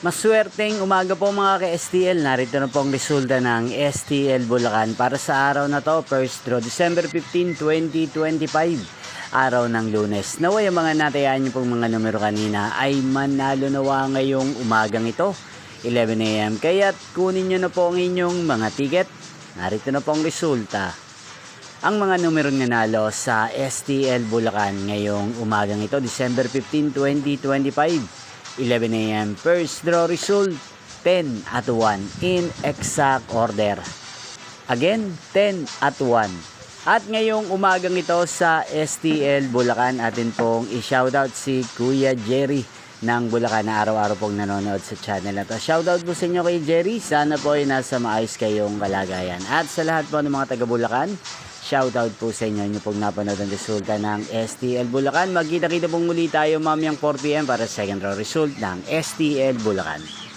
Maswerteng umaga po mga ka-STL. Narito na po ang resulta ng STL Bulacan para sa araw na to, first draw December 15, 2025, araw ng Lunes. Naway ang mga natayaan niyo pong mga numero kanina ay manalo nawa ngayong umagang ito, 11 AM. Kaya't kunin niyo na po ang inyong mga ticket. Narito na po ang resulta. Ang mga numero nanalo sa STL Bulacan ngayong umagang ito, December 15, 2025. 11 AM. First draw result, 10 at 1 in exact order. Again, 10 at 1. At ngayong umagang ito sa STL Bulacan, atin pong i-shoutout si Kuya Jerry ng Bulacan na araw-araw pong nanonood sa channel na to. Shoutout po sa inyo kay Jerry. Sana po ay nasa maayos kayong kalagayan. At sa lahat po ng mga taga Bulacan, shoutout po sa inyo pong napanood ang resulta ng STL Bulacan. Magkita-kita pong muli tayo mamayang 4 PM para sa second round result ng STL Bulacan.